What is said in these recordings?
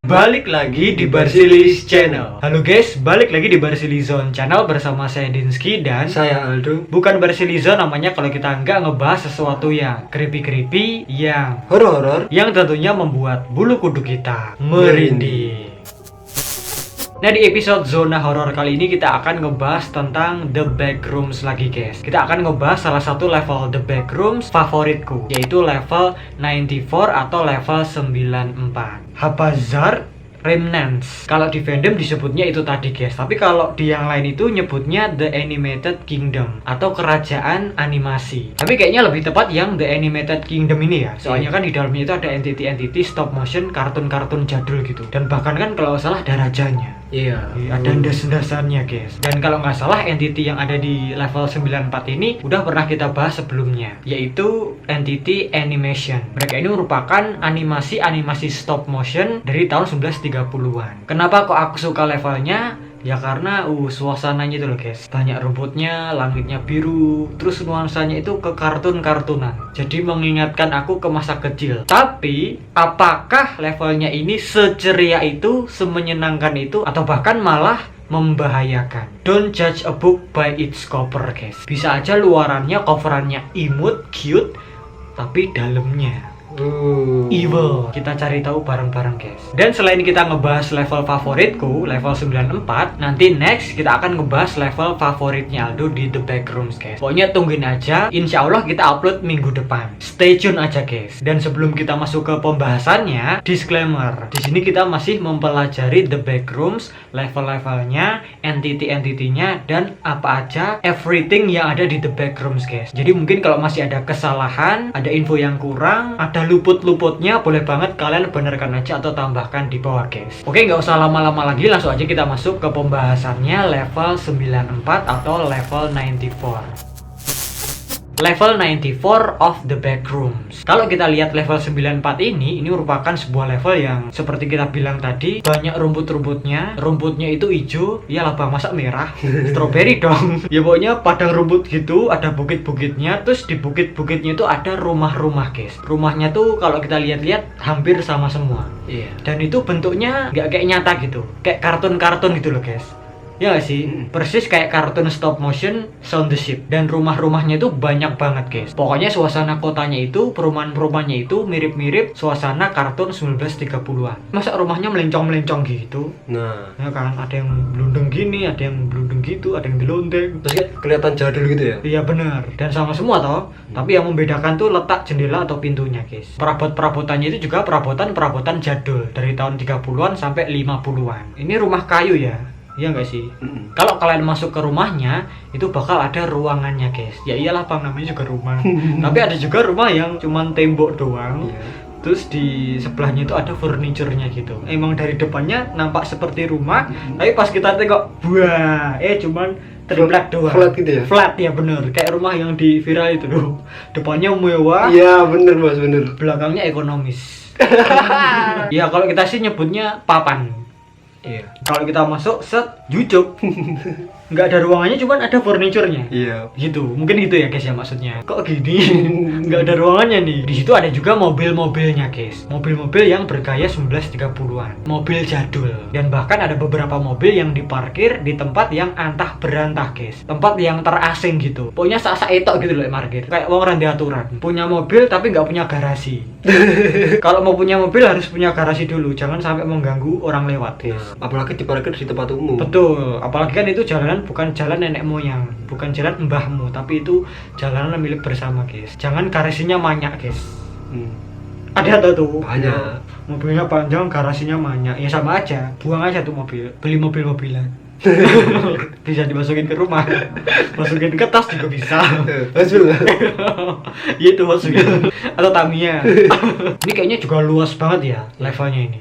Balik lagi di Barsilis Channel. Halo guys, balik lagi di Barsilizon Channel bersama saya Dinsky dan Saya Aldo. bukan Barsilizon namanya kalau kita nggak ngebahas sesuatu yang creepy-creepy, yang Horor-horor. yang tentunya membuat bulu kuduk kita merinding. Nah, di episode zona horor kali ini kita akan ngebahas tentang The Backrooms lagi guys. Kita akan ngebahas salah satu level The Backrooms favoritku, yaitu level 94 atau level 94 Haphazard Remnants. Kalau di fandom disebutnya itu tadi guys, tapi kalau di yang lain itu nyebutnya The Animated Kingdom atau kerajaan animasi. Tapi kayaknya lebih tepat yang The Animated Kingdom ini ya, soalnya kan di dalamnya itu ada entity-entity stop motion kartun-kartun jadul gitu, dan bahkan kan kalau salah ada rajanya. Iya. Ada ndas-ndasannya guys. Dan kalau nggak salah entity yang ada di level 94 ini udah pernah kita bahas sebelumnya, yaitu entity animation. Mereka ini merupakan animasi stop motion dari tahun 1930-an. Kenapa kok aku suka levelnya? Ya karena suasananya itu loh guys, banyak rumputnya, langitnya biru, terus nuansanya itu ke kartun-kartunan. Jadi mengingatkan aku ke masa kecil. Tapi apakah levelnya ini seceria itu, semenyenangkan itu, atau bahkan malah membahayakan? Don't judge a book by its cover guys. Bisa aja luarannya, coverannya imut, cute, tapi dalamnya evil. Kita cari tahu bareng-bareng guys. Dan selain kita ngebahas level favoritku, level 94, nanti next kita akan ngebahas level favoritnya Aldo di The Backrooms guys. Pokoknya tungguin aja, insya Allah kita upload minggu depan. Stay tune aja guys. Dan sebelum kita masuk ke pembahasannya, disclaimer, di sini kita masih mempelajari The Backrooms, level-levelnya, entity-entitinya, dan apa aja everything yang ada di The Backrooms guys. Jadi mungkin kalau masih ada kesalahan, ada info yang kurang, ada luput-luputnya, boleh banget kalian benarkan aja atau tambahkan di bawah guys. Oke, nggak usah lama-lama lagi, langsung aja kita masuk ke pembahasannya level 94 atau level 94. Level 94 of the Backrooms. Kalau kita lihat level 94 ini merupakan sebuah level yang seperti kita bilang tadi, banyak rumput-rumputnya. Rumputnya itu hijau, iyalah bang, masa merah? Strawberry dong. Ya pokoknya padang rumput gitu, ada bukit-bukitnya. Terus di bukit-bukitnya itu ada rumah-rumah guys. Rumahnya tuh kalau kita lihat-lihat hampir sama semua. Iya. Dan itu bentuknya nggak kayak nyata gitu, kayak kartun-kartun gitu loh guys. Ya gak sih? Persis kayak kartun stop motion Sound the Ship. Dan rumah-rumahnya itu banyak banget guys. Pokoknya suasana kotanya itu, perumahan-perumahannya itu mirip-mirip suasana kartun 1930-an. Masa rumahnya melencong-melencong gitu? Nah, Ya kan, ada yang blundeng gini, ada yang blundeng gitu, ada yang gelondeng. terus kan kelihatan jadul gitu ya? Iya bener, dan sama semua toh. Tapi yang membedakan tuh letak jendela atau pintunya guys. Perabot-perabotannya itu juga perabotan-perabotan jadul dari tahun 30-an sampai 50-an. Ini rumah kayu ya. Iya nggak sih? Kalau kalian masuk ke rumahnya, itu bakal ada ruangannya guys. Ya iyalah bang, namanya juga rumah. Tapi ada juga rumah yang cuman tembok doang. Iya. Terus di sebelahnya itu ada furniturnya gitu. Emang dari depannya nampak seperti rumah, tapi pas kita tengok, wah, cuman triplek doang. Flat gitu ya? Flat ya bener. Kayak rumah yang di viral itu loh. Depannya mewah, Iya, bener mas, bener. belakangnya ekonomis. Ya kalau kita sih nyebutnya papan. Iya. Kalau kita masuk set jujuk, nggak ada ruangannya, cuman ada furniturnya. Iya. Gitu, mungkin gitu ya guys ya maksudnya. Kok gini? Nggak ada ruangannya nih. Di situ ada juga mobil-mobilnya guys. Mobil-mobil yang bergaya 1930-an. Mobil jadul. Dan bahkan ada beberapa mobil yang diparkir di tempat yang antah berantah guys. Tempat yang terasing gitu. Pokoknya sak-sak etok gitu loh parkir. Kayak wong randi aturan. Punya mobil tapi nggak punya garasi. Kalau mau punya mobil harus punya garasi dulu. Jangan sampai mengganggu orang lewat guys. Apalagi diparkir di tempat umum. Betul, apalagi kan itu jalanan bukan jalan nenek moyang, bukan jalan mbahmu, tapi itu jalanan milik bersama guys. Jangan garasinya banyak guys. Ada tuh Banyak. mobilnya panjang, garasinya banyak, ya sama aja, buang aja tuh mobil, beli mobil-mobilan. Bisa dimasukin ke rumah, masukin ke tas juga bisa. Hasil. Iya itu masukin, atau Tamiya. Ini kayaknya juga luas banget ya levelnya ini.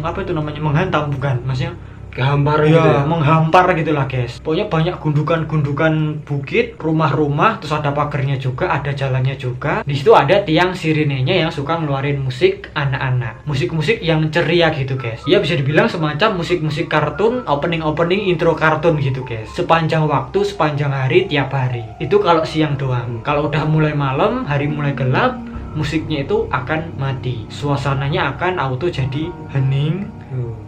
Apa itu namanya, menghantam bukan, maksudnya Gambar ya, gitu ya. menghampar gitulah guys. Pokoknya banyak gundukan-gundukan bukit, rumah-rumah, terus ada pagernya juga, ada jalannya juga. Di situ ada tiang sirenenya yang suka ngeluarin musik anak-anak. Musik-musik yang ceria gitu guys. Ya bisa dibilang semacam musik-musik kartun, opening-opening intro kartun gitu guys. Sepanjang waktu, sepanjang hari, tiap hari. Itu kalau siang doang. Kalau udah mulai malam, hari mulai gelap, musiknya itu akan mati. Suasananya akan auto jadi hening,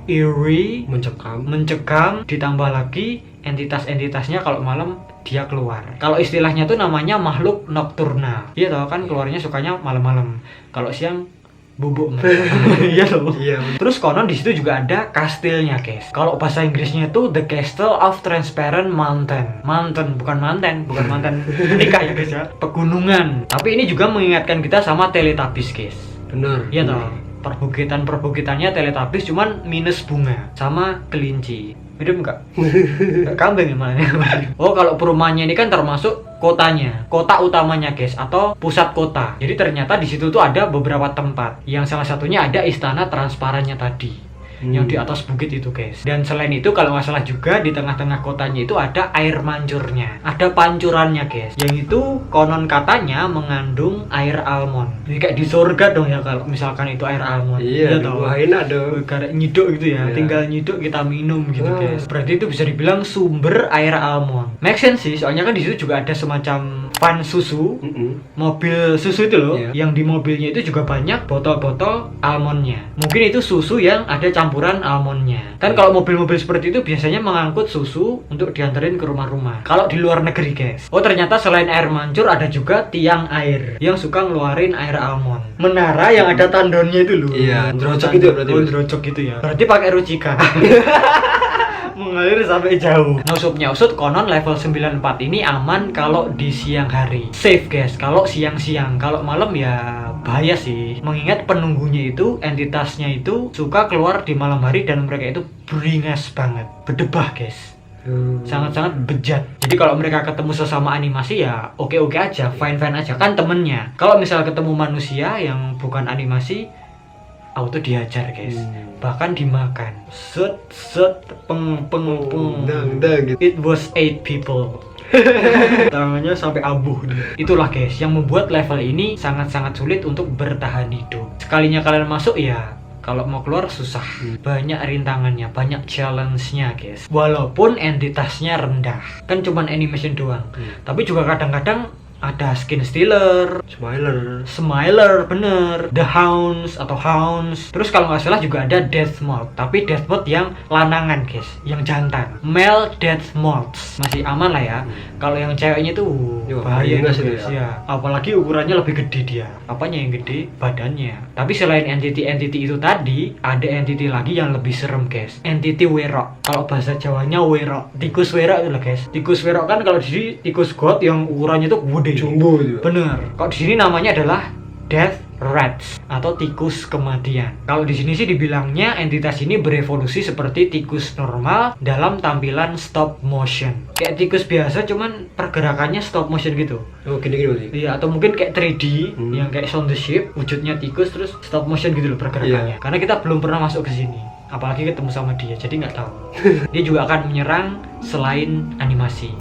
eerie, Mencekam. ditambah lagi entitas-entitasnya kalau malam dia keluar. Kalau istilahnya tuh namanya makhluk nokturnal. Iya tau kan keluarnya sukanya malam-malam. Kalau siang bubuk. Iya loh. Iya. Terus konon di situ juga ada kastilnya, guys. Kalau bahasa Inggrisnya tuh The Castle of Transparent Mountain. Bukan mantan nikah ya, guys ya. Pegunungan. Tapi ini juga mengingatkan kita sama Teletubbies, guys. Bener. Iya toh. Perbukitannya Teletubbies cuman minus bunga sama kelinci. Mirip enggak? Kambing gimana? Oh, kalau perumahannya ini kan termasuk kota utamanya, guys, atau pusat kota. Jadi ternyata di situ tuh ada beberapa tempat. Yang salah satunya ada istana transparannya tadi. Yang di atas bukit itu, guys. Dan selain itu kalau nggak salah juga di tengah-tengah kotanya itu ada air mancurnya, ada pancurannya, guys. Yang itu konon katanya mengandung air almond. Jadi kayak di surga dong ya kalau misalkan itu air almond. Iya, dibuahin ada. Kayak nyiduk gitu ya, Iya. tinggal nyiduk kita minum gitu, guys. Berarti itu bisa dibilang sumber air almond. Make sense sih, soalnya kan di situ juga ada semacam van susu, mobil susu itu loh. Iya. Yang di mobilnya itu juga banyak botol-botol almondnya. Mungkin itu susu yang ada campuran almondnya. Kan kalau mobil-mobil seperti itu biasanya mengangkut susu untuk diantarin ke rumah-rumah. Kalau di luar negeri, guys. Oh, ternyata selain air mancur ada juga tiang air yang suka ngeluarin air almond. Menara yang ada tandonnya itu loh. Iya, drocok itu berarti. Oh, drocok gitu ya. Berarti pakai rucika. Mengalir sampai jauh. Nusupnya usut, konon level 94 ini aman kalau di siang hari. Safe, guys, kalau siang-siang. Kalau malam ya bahaya sih. Mengingat penunggunya itu, entitasnya itu suka keluar di malam hari dan mereka itu beringas banget. Berdebah, guys. Sangat-sangat bejat. Jadi kalau mereka ketemu sesama animasi ya oke-oke aja, fine-fine aja. Kan temennya. Kalau misal ketemu manusia yang bukan animasi, auto dihajar, guys. Bahkan dimakan. Set peng Dang gitu. It was 8 people. Tangannya sampai abuh. Itulah, guys, yang membuat level ini sangat-sangat sulit untuk bertahan hidup. Sekalinya kalian masuk ya kalau mau keluar susah. Banyak rintangannya, banyak challenge-nya, guys. Walaupun entitasnya rendah. Kan cuman animation doang. Tapi juga kadang-kadang ada skin stealer, smiler, bener, the hounds atau hounds. Terus kalau nggak salah juga ada death mode, tapi death mode yang lanangan, guys, yang jantan, male death modes. Masih aman lah ya. Kalau yang ceweknya tuh bahaya beringas tuh, itu guys, ya. ya. Apalagi ukurannya lebih gede dia. Apanya yang gede? Badannya. Tapi selain entity itu tadi, ada entity lagi yang lebih serem, guys. Entity werok. Kalau bahasa Jawanya werok. Tikus werok itu loh, guys. Tikus werok kan kalau di sini tikus god yang ukurannya tuh gede. Jumbo itu. Bener. Kalau di sini namanya adalah death rats atau tikus kematian. Kalau di sini sih dibilangnya entitas ini berevolusi seperti tikus normal dalam tampilan stop motion. Kayak tikus biasa cuman pergerakannya stop motion gitu. Oh, gini-gini berarti. Iya, atau mungkin kayak 3D yang kayak Sound the Ship, wujudnya tikus terus stop motion gitu loh pergerakannya. Karena kita belum pernah masuk ke sini. Apalagi ketemu sama dia, jadi nggak tahu. Dia juga akan menyerang selain animasi.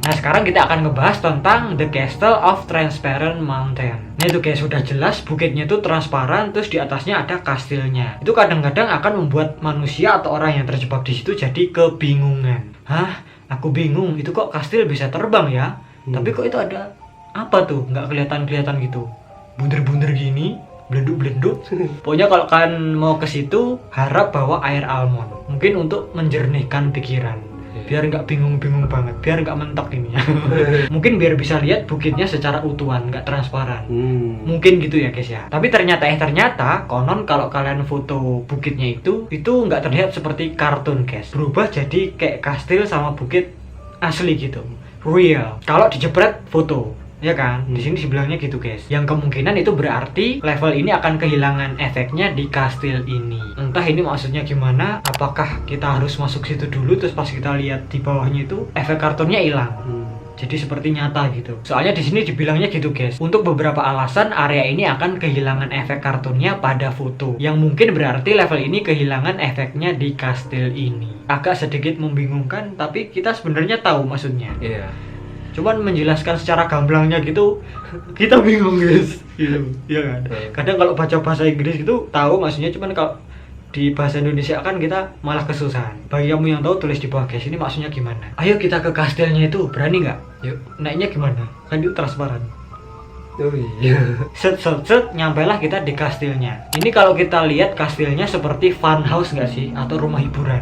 Nah, sekarang kita akan ngebahas tentang The Castle of Transparent Mountain. Nah itu, guys, sudah jelas bukitnya itu transparan, terus di atasnya ada kastilnya. Itu kadang-kadang akan membuat manusia atau orang yang terjebak di situ jadi kebingungan. Hah? Aku bingung, itu kok kastil bisa terbang ya? Tapi kok itu ada apa tuh? Nggak kelihatan gitu. Bunder-bunder gini, belenduk-belenduk. Pokoknya kalau kalian mau ke situ, harap bawa air almond. Mungkin untuk menjernihkan pikiran. Biar nggak bingung-bingung banget, biar nggak mentok ini ya. Mungkin biar bisa lihat bukitnya secara utuhan, nggak transparan. Mungkin gitu ya, guys ya. Tapi ternyata konon kalau kalian foto bukitnya itu nggak terlihat seperti kartun, guys. Berubah jadi kayak kastil sama bukit asli gitu, real. Kalau dijepret foto, ya kan? Di sini dibilangnya gitu, guys. Yang kemungkinan itu berarti level ini akan kehilangan efeknya di kastil ini. Entah ini maksudnya gimana? Apakah kita harus masuk situ dulu terus pas kita lihat di bawahnya itu efek kartunnya hilang? Jadi seperti nyata gitu. Soalnya di sini dibilangnya gitu, guys. Untuk beberapa alasan area ini akan kehilangan efek kartunnya pada foto. Yang mungkin berarti level ini kehilangan efeknya di kastil ini. Agak sedikit membingungkan, tapi kita sebenarnya tahu maksudnya. Iya. Cuman menjelaskan secara gamblangnya gitu kita bingung, guys. Gitu, iya kan? Kadang kalau baca bahasa Inggris itu tahu maksudnya, cuman kalau di bahasa Indonesia kan kita malah kesusahan. Bagi kamu yang tahu tulis di bawah, guys, ini maksudnya gimana. Ayo kita ke kastilnya itu, berani nggak? Yuk, naiknya gimana? Kan itu transparan. Oh iya. Set, nyampailah kita di kastilnya. Ini kalau kita lihat kastilnya seperti fun house nggak sih? Atau rumah hiburan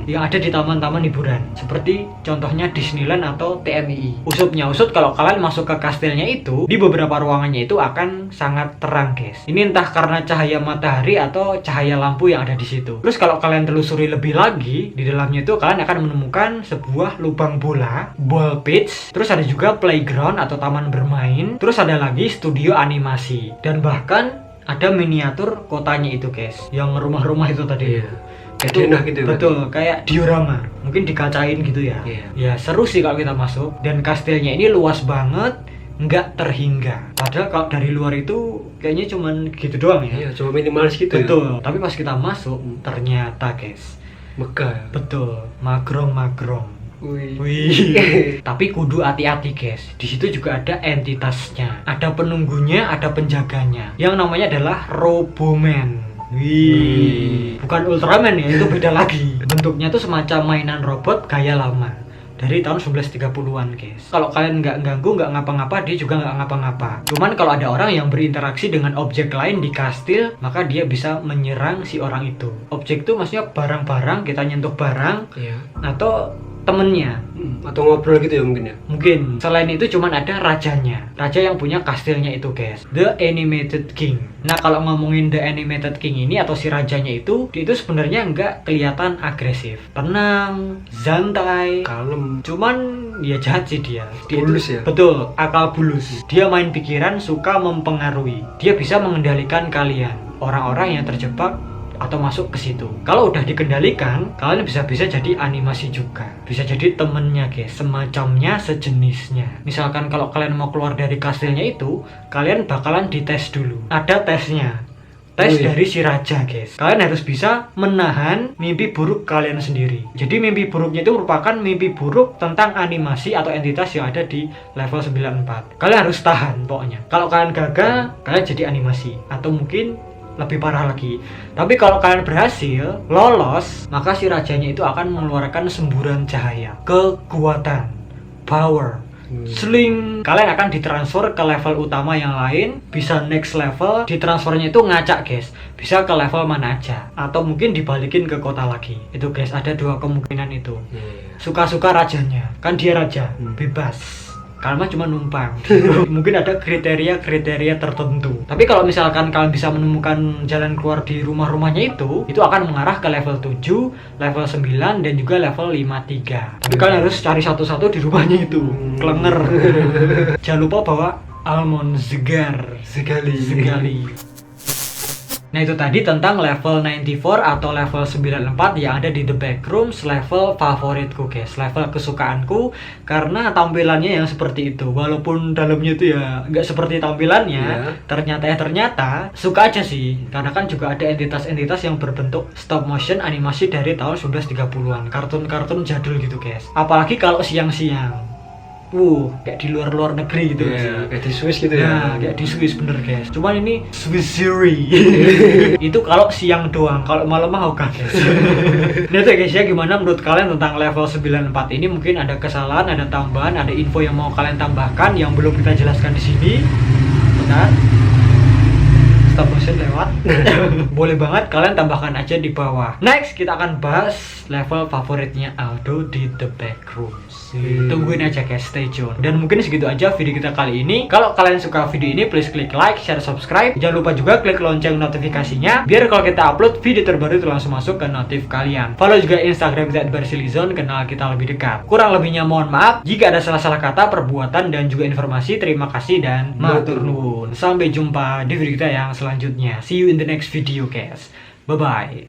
yang ada di taman-taman hiburan. Seperti contohnya Disneyland atau TMI. Usupnya usut, kalau kalian masuk ke kastilnya itu, di beberapa ruangannya itu akan sangat terang guys. Ini entah karena cahaya matahari atau cahaya lampu yang ada di situ. Terus kalau kalian telusuri lebih lagi, di dalamnya itu kalian akan menemukan sebuah lubang bola, ball pitch. Terus ada juga playground atau taman bermain. Terus ada lagi studio animasi, dan bahkan ada miniatur kotanya itu guys, yang rumah-rumah itu tadi. Iya. Itu Enak gitu ya, betul, kayak diorama, mungkin dikacain gitu ya. Iya. Ya seru sih kalau kita masuk, dan kastilnya ini luas banget, nggak terhingga. Padahal kalau dari luar itu kayaknya cuman gitu doang ya. Iya, cuma minimalis gitu. Betul, tapi pas kita masuk ternyata guys, Megah. Ya? betul, magrong-magrong. Wih. Wih, tapi kudu hati-hati guys. Di situ juga ada entitasnya, ada penunggunya, ada penjaganya, yang namanya adalah Roboman. Wih, bukan Ultraman ya, itu beda lagi. Bentuknya tuh semacam mainan robot gaya lama dari tahun 1930-an guys. Kalau kalian nggak ganggu, nggak ngapa-ngapa, dia juga nggak ngapa-ngapa. Cuman kalau ada orang yang berinteraksi dengan objek lain di kastil, maka dia bisa menyerang si orang itu. Objek itu maksudnya barang-barang, kita nyentuh barang, Iya. atau temennya. Atau ngobrol gitu ya mungkin ya. Mungkin selain itu cuman ada rajanya, raja yang punya kastilnya itu guys, The Animated King. Nah kalau ngomongin The Animated King ini atau si rajanya itu, dia itu sebenarnya nggak kelihatan agresif, tenang, santai, Kalem. cuman ya jahat sih dia. Bulus itu, ya? betul, akal bulus. Dia main pikiran, suka mempengaruhi. Dia bisa mengendalikan kalian, orang-orang yang terjebak atau masuk ke situ. Kalau udah dikendalikan, kalian bisa jadi animasi juga, bisa jadi temennya guys, semacamnya, sejenisnya. Misalkan kalau kalian mau keluar dari kastilnya itu, kalian bakalan dites dulu, ada tesnya, tes dari si raja guys. Kalian harus bisa menahan mimpi buruk kalian sendiri. Jadi mimpi buruknya itu merupakan mimpi buruk tentang animasi atau entitas yang ada di level 94. Kalian harus tahan pokoknya. Kalau kalian gagal, kalian jadi animasi, atau mungkin lebih parah lagi. Tapi kalau kalian berhasil lolos, maka si rajanya itu akan mengeluarkan semburan cahaya, kekuatan, power, sling. Kalian akan ditransfer ke level utama yang lain, bisa next level. Ditransfernya itu ngacak guys, bisa ke level mana aja, atau mungkin dibalikin ke kota lagi. Itu guys, ada dua kemungkinan itu. Suka-suka rajanya, kan dia raja, bebas. Kalian mah cuma numpang. Mungkin ada kriteria tertentu. Tapi kalau misalkan kalian bisa menemukan jalan keluar di rumah-rumahnya itu akan mengarah ke level 7, level 9, dan juga level 53. Tapi kalian harus cari satu-satu di rumahnya itu. Klenger. Jangan lupa bawa almond segar. Sekali. Nah itu tadi tentang level 94 atau level 94 yang ada di The Backrooms, level favoritku guys, level kesukaanku, karena tampilannya yang seperti itu. Walaupun dalamnya itu ya nggak seperti tampilannya, ternyata suka aja sih, karena kan juga ada entitas-entitas yang berbentuk stop motion animasi dari tahun 1930-an, kartun-kartun jadul gitu guys. Apalagi kalau siang-siang, kayak di luar negeri gitu sih. Kayak di Swiss gitu ya. Nah, kayak di Swiss bener guys. Cuman ini Swissery. Itu kalau siang doang, kalau malam mah ogah guys. Nah itu guys ya, gimana menurut kalian tentang level 94 ini? Mungkin ada kesalahan, ada tambahan, ada info yang mau kalian tambahkan yang belum kita jelaskan di sini. Benar? Stop motion lewat. Boleh banget kalian tambahkan aja di bawah. Next kita akan bahas level favoritnya Aldo di The Backrooms. Tungguin aja guys, stay tune. Dan mungkin segitu aja video kita kali ini. Kalau kalian suka video ini, please klik like, share, subscribe. Jangan lupa juga klik lonceng notifikasinya, biar kalau kita upload video terbaru itu langsung masuk ke notif kalian. Follow juga Instagram @bersilizon, kenal kita lebih dekat. Kurang lebihnya mohon maaf jika ada salah-salah kata, perbuatan, dan juga informasi. Terima kasih dan matur nuwun. Sampai jumpa di video kita yang selanjutnya. See you in the next video guys. Bye bye.